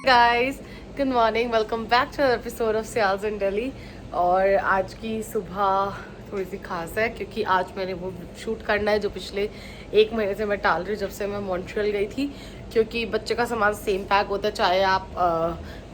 Guys, good morning, welcome back to episode of सियाल्स in Delhi. और आज की सुबह थोड़ी सी खास है क्योंकि आज मैंने वो शूट करना है जो पिछले 1 महीने से मैं टाल रही हूँ, जब से मैं मॉन्ट्रियल गई थी। क्योंकि बच्चे का सामान सेम पैक होता है, चाहे आप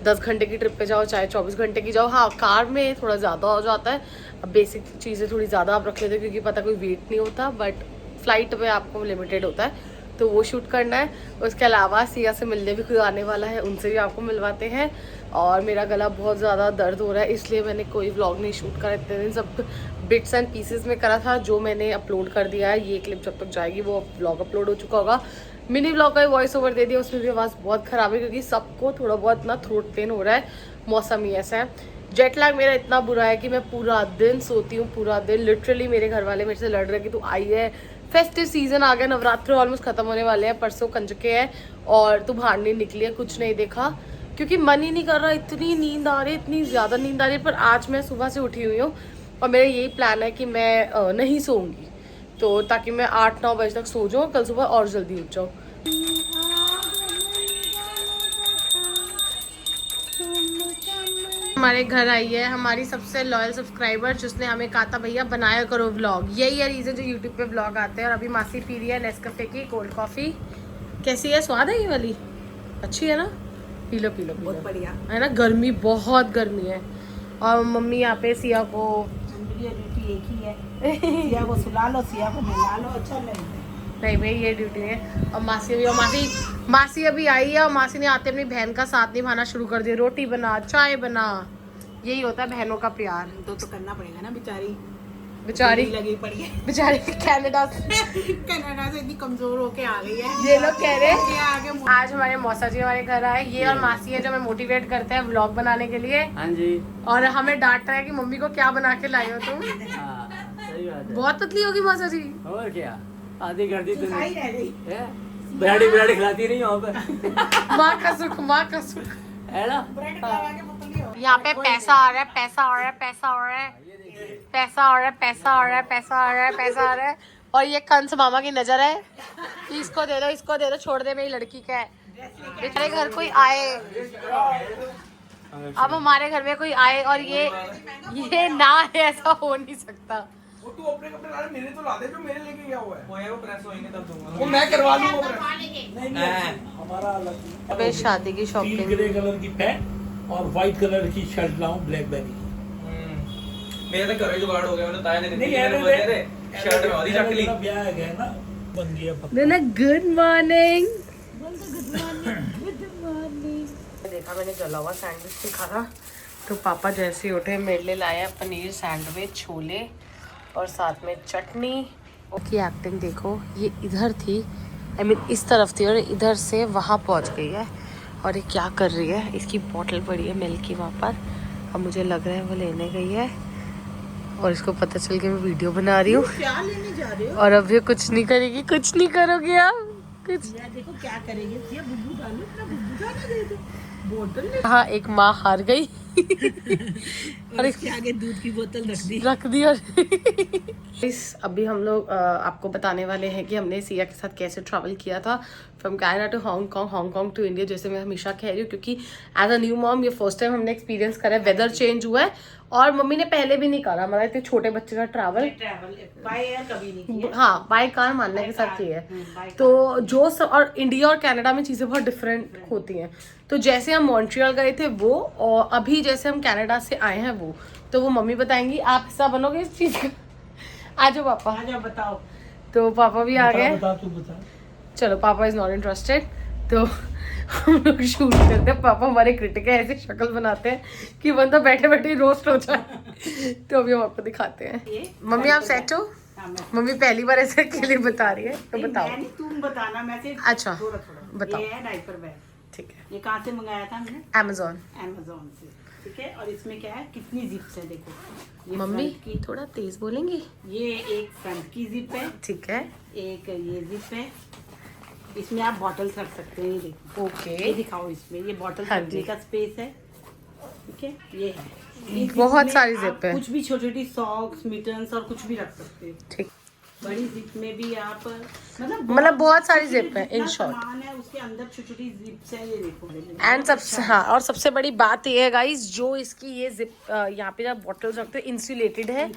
10 घंटे की ट्रिप पे जाओ चाहे 24 घंटे की जाओ। हाँ, कार में थोड़ा ज़्यादा हो जाता है, अब बेसिक चीज़ें थोड़ी ज़्यादा आप रख लेते हो क्योंकि पता कोई वेट नहीं होता, बट फ्लाइट में आपको लिमिटेड होता है, तो वो शूट करना है। उसके अलावा सिया से मिलने भी कोई आने वाला है, उनसे भी आपको मिलवाते हैं। और मेरा गला बहुत ज़्यादा दर्द हो रहा है, इसलिए मैंने कोई व्लॉग नहीं शूट करा इतने दिन, सब बिट्स एंड पीसेस में करा था जो मैंने अपलोड कर दिया है। ये क्लिप जब तक जाएगी वो व्लॉग अपलोड हो चुका होगा। मिनी व्लॉग का वॉइस ओवर दे दिया, उसमें भी आवाज़ बहुत ख़राब है क्योंकि सबको थोड़ा बहुत ना थ्रोट पेन हो रहा है, मौसम ही ऐसा है। जेट लैग मेरा इतना बुरा है कि मैं पूरा दिन सोती हूँ, पूरा दिन। लिटरली मेरे घर वाले मेरे से लड़ रहे हैं कि तू आई है, फेस्टिव सीजन आ गया, नवरात्र ऑलमोस्ट खत्म होने वाले हैं, परसों कंजके है और तू बाहर नहीं निकली है, कुछ नहीं देखा, क्योंकि मन ही नहीं कर रहा। इतनी नींद आ रही है, इतनी ज़्यादा नींद आ रही है। पर आज मैं सुबह से उठी हुई हूँ और मेरा यही प्लान है कि मैं नहीं सोऊंगी, तो ताकि मैं 8-9 बजे तक सो जाऊँ, कल सुबह और जल्दी उठ जाऊँ। हमारे घर आई है हमारी सबसे लॉयल सब्सक्राइबर, जिसने हमें कहा था भैया बनाया करो व्लॉग। यही है रीज़न जो यूट्यूब पे व्लॉग आते हैं। और अभी मासी पी रही है नेस्कैफे की कोल्ड कॉफ़ी। कैसी है, स्वाद है ये वाली? अच्छी है ना? पी लो पी लो, बहुत बढ़िया है ना। गर्मी, बहुत गर्मी है। और मम्मी यहाँ पे सिया को ड्यूटी एक ही है, सिया को सुला लो, सिया को मिला लो, अच्छा लगता है। नहीं भाई, ये ड्यूटी है। और मासी भी, और मासी अभी आई है और मासी ने आते अपनी बहन का साथ निभाना शुरू कर दिया। रोटी बना, चाय बना, यही होता है बहनों का प्यार। तो करना पड़ेगा ना, बेचारी लगी पड़ी है, बेचारी कनाडा से इतनी कमजोर होके आ गई है। ये लोग कह रहे हैं आगे आज हमारे मौसा जी हमारे घर आए, ये और मासी है जो हमें मोटिवेट करते हैं व्लॉग बनाने के लिए। हाँ जी। और हमें डांट रहा है कि मम्मी को क्या बना के लाई हो तुम। हाँ, सही बात है। बहुत पतली होगी मौसा जी। और क्या, आधी कर दी तुमने। रह गई बिराड़ी खिलाती नहीं वहाँ पे। माँ का सुख, माँ का सुख है ना। ब्रेड लगा के पतली हो। यहाँ पे पैसा आ रहा है, पैसा आ रहा है, पैसा आ रहा है, पैसा आ रहा है, पैसा आ रहा है, पैसा आ रहा है, पैसा आ रहा है। और ये कंस मामा की नजर है कि इसको दे दो, इसको दे दो, छोड़ दे, मेरी लड़की का है। बेचारे घर कोई आए, अब हमारे घर में कोई आए और ये ना है, ऐसा हो नहीं सकता। वो तू अपने कपड़े ला, मेरे तो ला दे जो मेरे लेके गया हुआ है। वो प्रेस होएंगे तब दूंगा। वो मैं करवा लूंगा प्रेस। नहीं हमारा अलग। अबे शादी की शॉपिंग, ग्रे कलर की पैंट और व्हाइट कलर की शर्ट लाऊं, ब्लैकबेरी। मेरा तो घर जुगाड़ हो गया, मैंने ताया ने नहीं नहीं शर्ट में आधी चक ली। ब्याह है गया ना, बन गया पक्का। देना गुड मॉर्निंग। देखा मैंने जला हुआ सैंडविच भी खाना, तो पापा जैसे ही उठे मेरे लिए लाया पनीर सैंडविच, छोले और साथ में चटनी। ओके, एक्टिंग देखो, ये इधर थी, आई मीन इस तरफ थी और इधर से वहाँ पहुँच गई है। और ये क्या कर रही है, इसकी बॉटल पड़ी है मिल्क की वहाँ पर, अब मुझे लग रहा है वो लेने गई है और इसको पता चल के मैं वीडियो बना रही हूँ। क्या लेने जा रहे हो? और अब ये कुछ नहीं करेगी, कुछ नहीं करोगे आप कुछ। यार देखो क्या करेंगे, सिया बुब्बू डालो, इतना बुब्बू डालो, दे दो बोतल में। हाँ, एक माँ हार गई और इसके आगे दूध की बोतल रख दी। और अभी हम लोग आपको बताने वाले हैं कि हमने सिया के साथ कैसे ट्रैवल किया था from Canada to Hong Kong to India. जैसे मैं हमेशा कह रही हूँ, क्योंकि एज अ न्यू मॉम ये फर्स्ट टाइम हमने एक्सपीरियंस करा है। वेदर चेंज हुआ है और मम्मी ने पहले भी नहीं करा हमारा इतने छोटे बच्चे का ट्रैवल बाय एयर कभी नहीं किया। हाँ, बाय कार मानने के साथ किया है। तो जो और इंडिया और कनाडा में चीज़ें बहुत डिफरेंट होती हैं। तो जैसे हम मॉन्ट्रियल गए थे वो, और अभी जैसे हम कनाडा से आए हैं वो, तो वो मम्मी बताएंगी। आप हिस्सा बनोगे इस चीज़ का? आ जाओ पापा, आ जाओ बताओ। तो पापा भी आ गए। बता तू बता। चलो, पापा इज नॉट इंटरेस्टेड, तो हम लोग शूट करते हैं। पापा हमारे क्रिटिक है, ऐसी शक्ल बनाते हैं कि बंदा बैठे बैठे रोस्ट हो जाए। तो अभी हम आपको दिखाते हैं। मम्मी आप सेट हो? मम्मी पहली बार ऐसे अकेले बता रही है, तो बताओ। नहीं, तुम बताना, मैं से अच्छा, थोड़ा बताओ। ये है डायपर बैग, ठीक है। ये कहाँ से मंगाया था हमने? अमेजोन से, ठीक है। और इसमें क्या है, कितनी जिप्स है देखो। ये मम्मी फ्रंट की, थोड़ा तेज बोलेंगी? ये एक फ्रंट की जिप है, ठीक है, एक ये जिप है। इसमें आप बॉटल्स रख सकते हैं, ये देखो। ओके, ये दिखाओ, इसमें ये बॉटल हाँ रखने जी। का स्पेस है, ठीक है। ये है, बहुत इसमें सारी आप जिप है। कुछ भी छोटी छोटी सॉक्स, मिटन्स और कुछ भी रख सकते हो। ठीक। बड़ी जिप में भी आप मतलब बहुत सारी जिप है इन शॉर्ट। सामान है उसके अंदर छोटी छोटी जिप्स है, ये देखो। एंड सबसे हाँ, और सबसे बड़ी बात ये है गाइस, जो इसकी ये जिप यहाँ पे जब बॉटल्स रखते हो इंसुलेटेड है,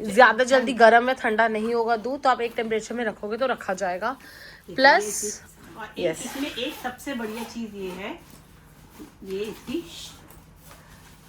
ज्यादा जल्दी गर्म या ठंडा नहीं होगा दूध, तो आप एक टेम्परेचर में रखोगे तो रखा जाएगा। प्लस यस, इसमें एक सबसे बढ़िया चीज ये है, ये इसकी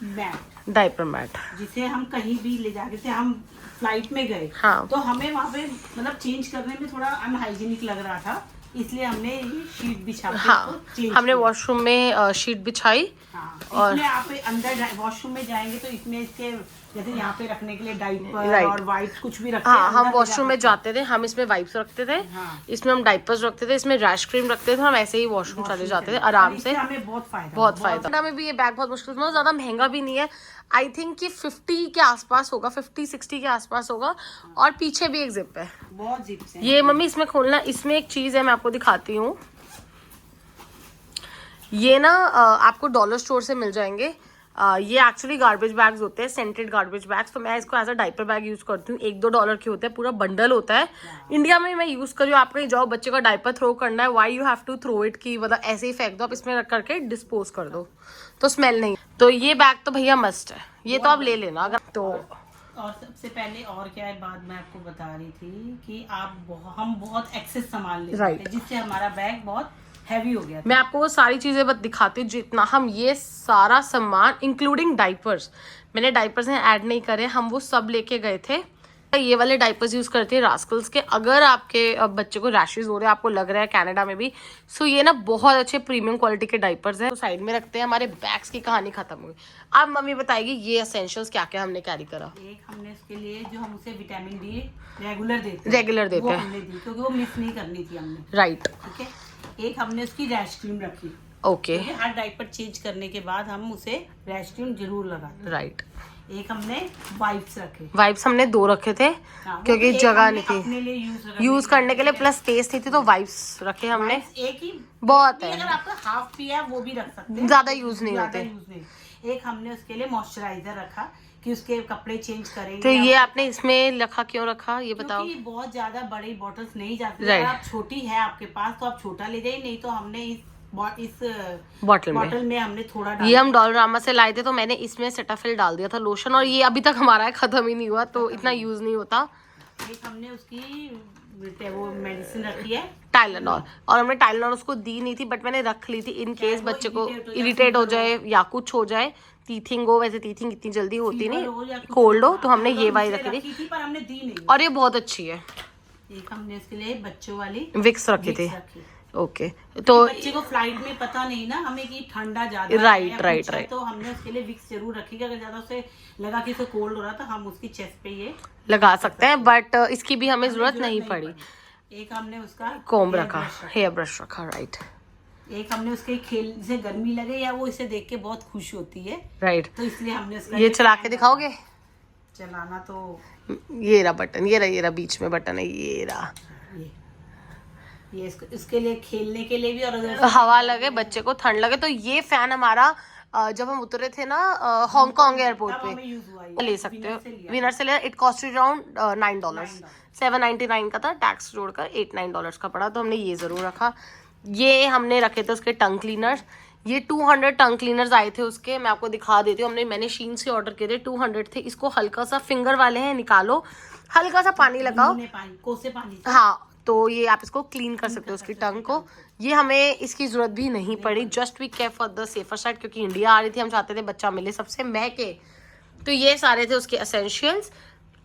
मैट, डायपर मैट, जिसे हम कहीं भी ले जाके, जैसे हम फ्लाइट में गए हाँ, तो हमें वहाँ पे मतलब चेंज करने में थोड़ा अनहाइजीनिक लग रहा था, इसलिए हमने ये शीट बिछा के हाँ, उसको चेंज हमने किया। वॉशरूम में शीट बिछाई। हाँ, और इसमें आप अंदर वॉशरूम में जाएंगे तो इसमें इसके जैसे यहाँ पे रखने के लिए डाइपर Right. और वाइप्स कुछ भी रखते हाँ, हैं, हम अंदर वॉशरूम में ले जाते थे, हम इसमें वाइप्स रखते थे, हाँ। इसमें हम डाइपर्स रखते थे, इसमें रैश क्रीम रखते थे, हम ऐसे ही वॉशरूम चले जाते थे आराम और से। इससे हमें बहुत फायदा, बहुत फायदा में भी ये बैग बहुत मुश्किल, बहुत ज्यादा महंगा भी नहीं है। आई थिंक कि 50 के आसपास होगा, 50-60 के आसपास होगा। और पीछे भी एक जिप है, बहुत जिप्स हैं। ये मम्मी इसमें खोलना, इसमें एक चीज है मैं आपको दिखाती हूँ। ये ना आपको डॉलर स्टोर से मिल जाएंगे। ये एक्चुअली गार्बेज बैग्स होते हैं, सेंटेड गार्बेज बैग्स, तो मैं इसको as a diaper bag use करती हूँ। 1-2 डॉलर के होते हैं, पूरा बंडल होता है। इंडिया में मैं यूज कर रही हूँ, आप कहीं जाओ बच्चे का डायपर थ्रो करना है, why you have to throw it, की मतलब ऐसे ही फेंक दो, आप इसमें रख करके डिस्पोज कर दो तो स्मेल नहीं। तो ये बैग तो भैया मस्ट है, ये तो आप ले लेना अगर तो। और सबसे पहले और क्या है बात मैं आपको बता रही थी कि हम बहुत एक्सेस सामान ले रहे थे, जिससे हमारा बैग बहुत हैवी हो गया था। मैं आपको वो सारी चीजें बस दिखाती हूँ, जितना हम ये सारा सामान इंक्लूडिंग डाइपर्स, मैंने डाइपर्स में ऐड नहीं करे, हम वो सब लेके गए थे। ये वाले डाइपर्स यूज करते हैं रास्कल्स के, अगर आपके बच्चे को रैशेज हो रहे हैं, आपको लग रहा है कनाडा में भी, सो ये ना बहुत अच्छे प्रीमियम क्वालिटी के डाइपर्स हैं। तो साइड में रखते हैं, हमारे बैग्स की कहानी खत्म हुई। अब मम्मी बताएगी ये एसेंशियल्स क्या क्या हमने कैरी करा। एक हमने उसके लिए जो हम उसे विटामिन डी रेगुलर देते वो हैं, हमने दी क्योंकि वो मिस नहीं करनी थी हमने। राइट, ठीक है। एक हमने उसकी रैश क्रीम रखी, ओके, हर डाइपर चेंज करने के बाद हम उसे रैश क्रीम जरूर लगाते। राइट। एक हमने वाइप्स रखे, वाइप्स हमने 2 रखे थे क्योंकि जगह नहीं थी अपने लिए यूज करने के लिए, प्लस स्पेस नहीं थी, तो वाइप्स रखे हमने। एक ही बहुत है, अगर आपका हाफ पिया वो भी रख सकते हैं, ज्यादा यूज नहीं ज्यादा होते। यूज नहीं। एक हमने उसके लिए मॉइस्चराइजर रखा कि उसके कपड़े चेंज करेंगे। तो ये आपने इसमें रखा, क्यों रखा ये बताओ। क्योंकि बहुत ज्यादा बड़ी बॉटल्स नहीं जाती, Right. अगर आप छोटी है आपके पास तो आप छोटा ले जाइए, नहीं तो हमने इस बॉटल में हमने थोड़ा ये हम डॉलरामा से लाए थे, तो मैंने इसमें सेटाफिल डाल दिया था लोशन, और ये अभी तक हमारा खत्म ही नहीं हुआ, तो इतना यूज नहीं होता। एक हमने उसकी वो मेडिसिन रखी है टाइलेनॉल, और हमने टाइलेनॉल उसको दी नहीं थी, बट मैंने रख ली थी इन केस बच्चे को इरिटेट हो जाए या कुछ हो जाए, टीथिंग हो। वैसे टीथिंग इतनी जल्दी होती नहीं, कोल्ड हो, तो हमने ये वाली रखी थी, पर हमने दी नहीं। और ये बहुत अच्छी है। एक हमने उसके लिए बच्चों वाली विक्स रखी थी, ओके। तो बच्चे को फ्लाइट में पता नहीं ना हमें कि ठंडा ज्यादा राइट, तो हमने उसके लिए विक्स जरूर रखी, अगर ज्यादा उसे लगा कि उसे कोल्ड हो रहा था हम उसकी चेस्ट पे ये लगा सकते हैं, बट इसकी भी हमें जरूरत नहीं पड़ी। एक हमने उसका कोम्ब रखा, हेयर ब्रश रखा, राइट। एक हमने उसके खेल से गर्मी लगे या वो इसे देख के बहुत खुश होती है, राइट, तो इसलिए हमने उसका ये चला के दिखाओगे। चलाना तो ये रहा बटन, ये रहा बीच में बटन है, ये रहा। ये इसके लिए खेलने के लिए भी, और अगर हवा लगे बच्चे को, ठंड लगे, तो ये फैन हमारा जब हम उतरे थे ना हांगकांग एयरपोर्ट पे, ले सकते हो, विनर से लिया। इट कॉस्ट अराउंड $9, $7.99 का था, टैक्स जोड़कर $8-9 का पड़ा, तो हमने ये जरूर रखा। ये हमने रखे थे उसके टंग क्लीनर्स, ये 200 टंग क्लीनर्स आए थे उसके, मैं आपको दिखा देती हूँ। मैंने शीन से ऑर्डर किए थे, 200 थे। इसको हल्का सा, फिंगर वाले हैं, निकालो, हल्का सा पानी लगाओ, कोसे पानी, हाँ, तो ये आप इसको क्लीन कर सकते हो उसकी टंग को। ये हमें इसकी जरूरत भी नहीं पड़ी, just we care for the safer side, क्योंकि इंडिया आ रही थी, हम चाहते थे बच्चा मिले सबसे महके। तो ये सारे थे उसके एसेंशियल्स।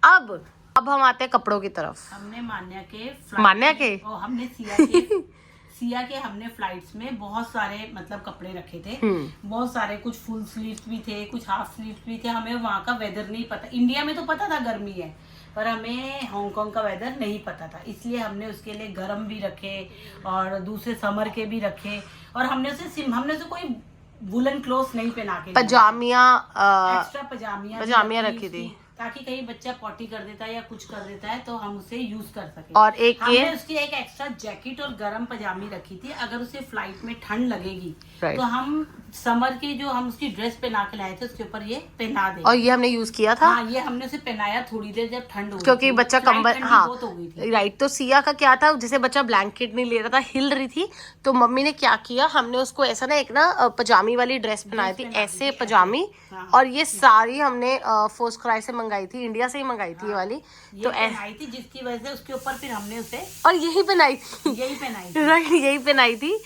अब हम आते हैं कपड़ों की तरफ। हमने मान्या के हमने सिया के हमने फ्लाइट्स में बहुत सारे मतलब कपड़े रखे थे, बहुत सारे, कुछ फुल स्लीव्स भी थे, कुछ हाफ स्लीव्स भी थे। हमें वहाँ का वेदर नहीं पता, इंडिया में तो पता था गर्मी है, पर हमें हांगकांग का वेदर नहीं पता था, इसलिए हमने उसके लिए गर्म भी रखे और दूसरे समर के भी रखे, और हमने उसे कोई वुलन क्लोथ नहीं पहना के, पजामिया एक्स्ट्रा पजामिया रखी थी। ताकि कहीं बच्चा पॉटी कर देता है या कुछ कर देता है तो हम उसे यूज कर सके। और एक ये हमने उसकी एक एक्स्ट्रा जैकेट और गर्म पजामी रखी थी, अगर उसे फ्लाइट में ठंड लगेगी Right. तो हम समर की जो हम उसकी ड्रेस पहना के लाए थे उसके ऊपर ये पहना दे। और ये हमने यूज किया था। हाँ, ये हमने उसे पहनाया थोड़ी देर जब ठंड हो गई क्योंकि थी। बच्चा फ्लाइट कंबल, ठंडी हाँ बहुत हो गई थी। राइट। तो सिया का क्या था, जैसे बच्चा ब्लैंकेट नहीं ले रहा था, हिल रही थी, तो मम्मी ने क्या किया, हमने उसको ऐसा ना एक ना पजामी वाली ड्रेस पहनाई थी, ऐसे पजामी। हाँ। और ये सारी हमने फर्स्ट क्राई से मंगाई थी, इंडिया से ही मंगाई थी ये वाली। ये तो पहनाई थी जिसकी वजह से उसके ऊपर फिर हमने उसे और यही पहनाई थी, यही पहनाई थी। राइट, यही पहनाई थी।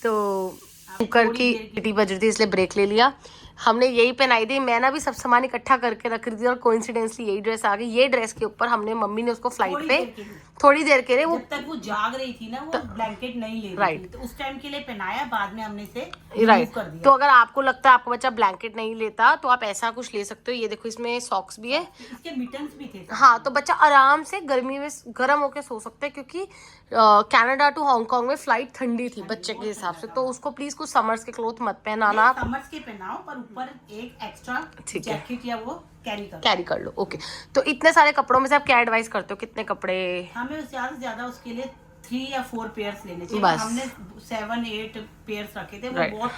तो कुकर की सीटी बज रही थी इसलिए ब्रेक ले लिया। हमने यही पहनाई थी, मैं ना भी सब सामान इकट्ठा करके रख रही थी और कोइंसिडेंसली यही ड्रेस आ गई। ये ड्रेस के ऊपर हमने, मम्मी ने उसको फ्लाइट पे थोड़ी देर के लिए वो जब तक वो जाग रही थी ना, वो ब्लैंकेट नहीं ले रही Right. थी, तो उस टाइम के लिए पहनाया, बाद में हमने इसे राइट। remove कर दिया। तो अगर आपको लगता है आपका बच्चा ब्लैंकेट नहीं लेता तो आप ऐसा कुछ ले सकते हो। ये देखो, इसमें सॉक्स भी है। इसके मिटन्स भी थे। हाँ, तो बच्चा आराम से गर्मी में गर्म होके सो सकता है, क्योंकि कनाडा टू हांगकांग में फ्लाइट ठंडी थी बच्चे के हिसाब से। तो उसको प्लीज कुछ समर्स के क्लोथ मत पहनाना, समझ के पहनाओ, पर ऊपर एक एक्स्ट्रा ठीक है। जैकेट या वो कैरी कैरी कर लो। ओके, तो इतने सारे कपड़ों में से आप क्या एडवाइस करते हो, कितने कपड़े? हमें ज्यादा से ज्यादा उसके लिए 3 या 4 पेयर्स लेने चाहिए। बस। हमने 7-8 पेयर्स रखे थे, वो Right. बहुत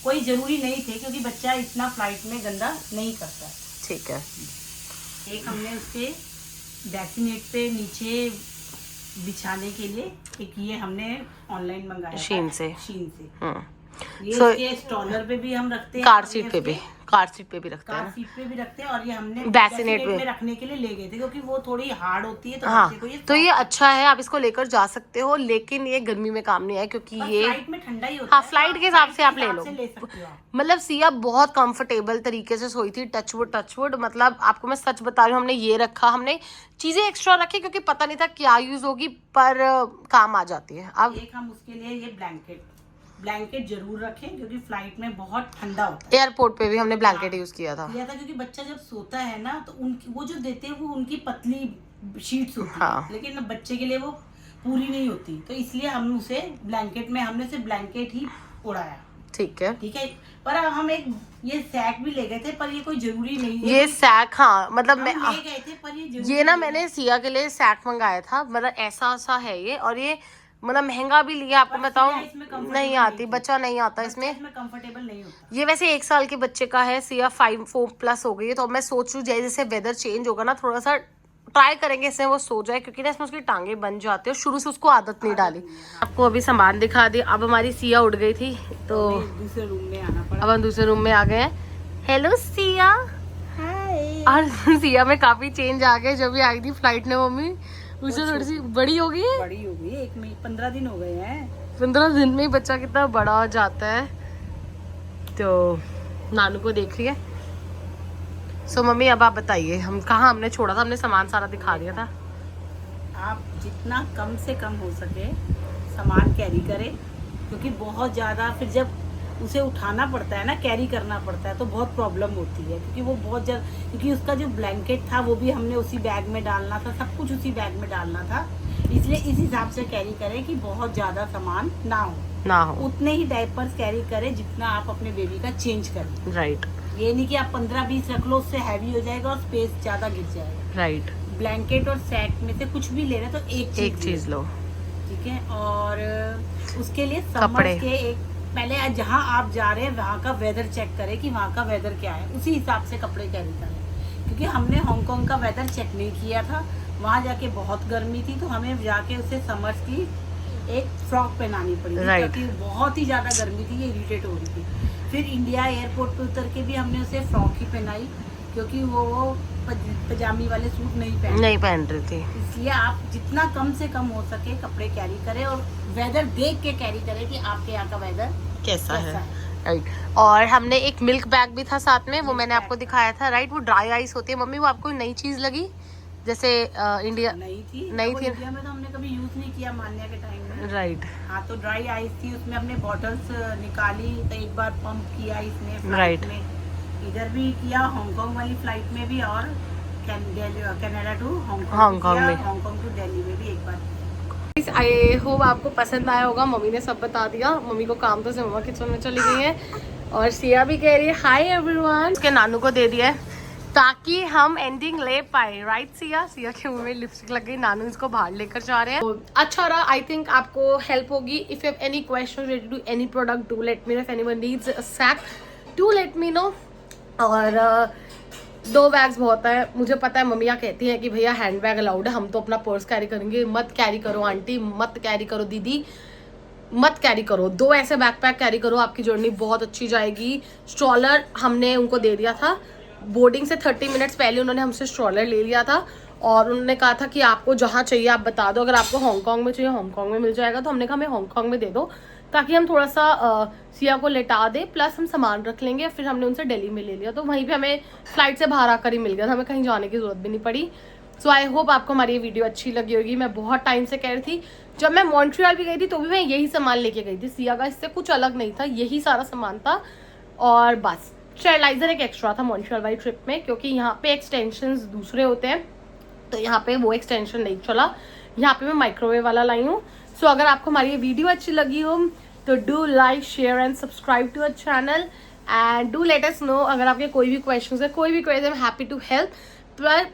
कोई जरूरी नहीं थे, क्योंकि बच्चा इतना फ्लाइट में गंदा नहीं करता। ठीक है। एक हमने उसके डेस्टिनेट पे नीचे बिछाने के लिए एक ये हमने ऑनलाइन मंगाया शीन से। शीन से। हम्म। ये So, इसके स्टॉलर पे भी हम रखते हैं, कार सीट पे भी, कार सीट पे भी रखते हैं कार ना। सीट पे भी रखते हैं, और ये हमने Bassinet bassinet में। रखने के लिए ले गए थे, क्योंकि वो थोड़ी हार्ड होती है, तो हाँ, बच्चे को ये तो ये अच्छा है, आप इसको लेकर जा सकते हो, लेकिन ये गर्मी में काम नहीं है, क्योंकि और ये फ्लाइट में ठंडा ही होता हाँ, है। फ्लाइट के हिसाब से आप ले लो। ले सकते हो आप। मतलब सिया बहुत कंफर्टेबल तरीके से सोई थी, टचवुड। मतलब आपको मैं सच बता रही हूँ, हमने ये रखा, हमने चीजें एक्स्ट्रा रखी क्योंकि पता नहीं था क्या यूज होगी, पर काम आ जाती है। अब एक हम उसके लिए ये ब्लैंकेट जरूर रखें, क्योंकि फ्लाइट में बहुत ठंडा होता है। एयरपोर्ट पे भी हमने ब्लैंकेट यूज किया था। क्योंकि बच्चा जब सोता है ना, तो उनकी वो जो देते हैं वो उनकी पतली शीट्स होती हाँ। है, लेकिन बच्चे के लिए वो पूरी नहीं होती, तो इसलिए हम उसे ब्लैंकेट में हमने सिर्फ ब्लैंकेट ही उड़ाया। ठीक है। ठीक है, पर हम एक ये सैक भी ले गए थे, पर ये कोई जरूरी नहीं है। ये सैक, हाँ मतलब मैं हम ले गए थे, पर ये जरूरी ये ना नहीं है। मैंने सिया के लिए सैक मंगाया था, मतलब ऐसा सा है ये, और ये मतलब महंगा भी लिया, आपको पर बताऊं, सिया इसमें comfortable नहीं आती, बच्चा नहीं आता इसमें। इसमें कंफर्टेबल नहीं होता। ये वैसे 1 साल के बच्चे का है, सिया 4+ हो गई है, तो अब मैं सोच रही हूँ जैसे वेदर चेंज होगा ना, थोड़ा सा ट्राई करेंगे इसमें वो सो जाए, क्योंकि ना इसमें उसकी टांगे बन जाती है और शुरू से उसको आदत नहीं डाली। आपको अभी सामान दिखा दिया। अब हमारी सिया उठ गई थी, तो दूसरे रूम में आना पड़ा। अब हम दूसरे रूम में आ गए हैं। हेलो सिया। और सिया में काफी चेंज आ गए, जब भी आई थी फ्लाइट में मम्मी, उससे थोड़ी सी बड़ी हो गई है। बड़ी हो गई, 15 दिन हो गए हैं। 15 दिन में ही बच्चा कितना बड़ा हो जाता है। तो नानू को देख रही है। सो मम्मी अब आप बताइए, हम कहाँ हमने छोड़ा था, हमने सामान सारा दिखा दिया था। आप जितना कम से कम हो सके सामान कैरी करें, क्योंकि बहुत ज़्यादा फिर जब उसे उठाना पड़ता है ना, कैरी करना पड़ता है, तो बहुत प्रॉब्लम होती है, क्योंकि वो बहुत ज़्यादा, क्योंकि उसका जो ब्लैंकेट था वो भी हमने उसी बैग में डालना था, सब कुछ उसी बैग में डालना था, इसलिए इस हिसाब से कैरी करें कि बहुत ज़्यादा सामान ना हो। उतने ही डायपर्स कैरी करें जितना आप अपने बेबी का चेंज करें। राइट। ये नहीं कि आप 15-20 रख लो, उससे हैवी हो जाएगा और स्पेस ज़्यादा गिर जाएगा। राइट। ब्लैंकेट और सेट में से कुछ भी ले रहे तो एक चीज लो। ठीक है, और उसके लिए कपड़े। समर के पहले जहाँ आप जा रहे हैं वहाँ का वेदर चेक करें कि वहाँ का वेदर क्या है, उसी हिसाब से कपड़े कैरी करें, क्योंकि हमने हांगकांग का वेदर चेक नहीं किया था, वहाँ जाके बहुत गर्मी थी, तो हमें जाके उसे समर्स की एक फ्रॉक पहनानी पड़ी थी, क्योंकि बहुत ही ज़्यादा गर्मी थी, ये इरिटेट हो रही थी। फिर इंडिया एयरपोर्ट पे उतर के भी हमने उसे फ्रॉक ही पहनाई, क्योंकि वो पजामी वाले सूट नहीं पहन रही थी। इसलिए आप जितना कम से कम हो सके कपड़े कैरी करें, और वेदर देख के कैरी करें कि आपके यहाँ का वेदर कैसा है। राइट। और हमने एक मिल्क बैग भी था साथ में, वो मैंने आपको दिखाया था। राइट, वो ड्राई आइस होती है। मम्मी वो आपको नई चीज लगी, जैसे इंडिया नहीं थी इंडिया में तो हमने कभी यूज नहीं किया, मान्या के टाइम में। राइट। हाँ, तो ड्राई आइस थी, उसमें हमने बॉटल्स निकाली, तो एक बार पंप किया इसने राइट में, इधर भी किया हांगकांग वाली फ्लाइट में भी, और कनाडा टू हांगकांग में, हांगकांग टू दिल्ली में भी एक बार। आई होप आपको पसंद आया होगा। मम्मी ने सब बता दिया, मम्मी को काम तो से मम्मा किचन में चली गई है, और सिया भी कह रही है हाय एवरीवन। उसके नानू को दे दिया है, ताकि हम एंडिंग ले पाए, राइट सिया? सिया के मुंह में लिपस्टिक लग गई, नानू इसको बाहर लेकर जा रहे हैं। तो अच्छा रहा, आई थिंक आपको हेल्प होगी। If you have any question related to any product, do let me know. If anyone needs a sack, do let me know. और 2 बैग्स बहुत है, मुझे पता है मम्मियाँ कहती हैं कि भैया हैंड बैग अलाउड है, हम तो अपना पर्स कैरी करेंगे। मत कैरी करो आंटी, मत कैरी करो दीदी, मत कैरी करो। 2 ऐसे बैकपैक कैरी करो, आपकी जर्नी बहुत अच्छी जाएगी। स्ट्रॉलर हमने उनको दे दिया था, बोर्डिंग से 30 मिनट्स पहले उन्होंने हमसे स्ट्रॉलर ले लिया था और उन्होंने कहा था कि आपको जहाँ चाहिए आप बता दो, अगर आपको हांगकांग में चाहिए हांगकांग में मिल जाएगा। तो हमने कहा हमें हांगकांग में दे दो ताकि हम थोड़ा सा सिया को लेटा दे, प्लस हम सामान रख लेंगे। फिर हमने उनसे दिल्ली में ले लिया, तो वहीं पे हमें फ्लाइट से बाहर आकर ही मिल गया था, हमें कहीं जाने की जरूरत भी नहीं पड़ी। सो आई होप आपको हमारी ये वीडियो अच्छी लगी होगी। मैं बहुत टाइम से कह रही थी, जब मैं मॉन्ट्रियल भी गई थी तो भी मैं यही सामान लेके गई थी सिया का, इससे कुछ अलग नहीं था, यही सारा सामान था। और बस स्टेरिलाइजर एक एक्स्ट्रा था मॉन्ट्रियल वाली ट्रिप में, क्योंकि यहाँ पे एक्सटेंशंस दूसरे होते हैं, तो यहाँ पे वो एक्सटेंशन नहीं चला। यहाँ पे मैं माइक्रोवेव वाला लाई हूँ। सो अगर आपको हमारी ये वीडियो अच्छी लगी हो तो do like, share and subscribe to our channel and do let us know अगर आपके कोई भी क्वेश्चन है, कोई भी query, I am happy to help.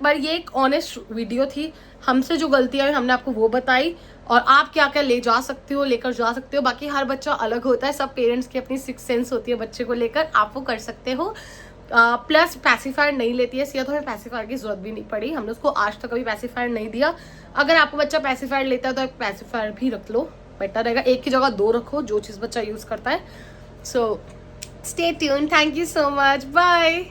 पर ये एक ऑनेस्ट वीडियो थी, हमसे जो गलतियाँ हुई हमने आपको वो बताई, और आप क्या क्या ले जा सकते हो, लेकर जा सकते हो। बाकी हर बच्चा अलग होता है, सब पेरेंट्स की अपनी 6 सेंस होती है बच्चे को लेकर, आप वो कर सकते हो। प्लस पैसिफायर नहीं लेती है सिया, तो हमें पैसिफायर की जरूरत भी नहीं पड़ी, हमने उसको आज तक कभी पैसिफायर नहीं दिया। अगर आपको बच्चा पैसिफायर लेता है तो पैसिफायर भी रख लो, बेटर रहेगा। एक की जगह 2 रखो, जो चीज़ बच्चा यूज़ करता है। So stay tuned, thank you so much, bye.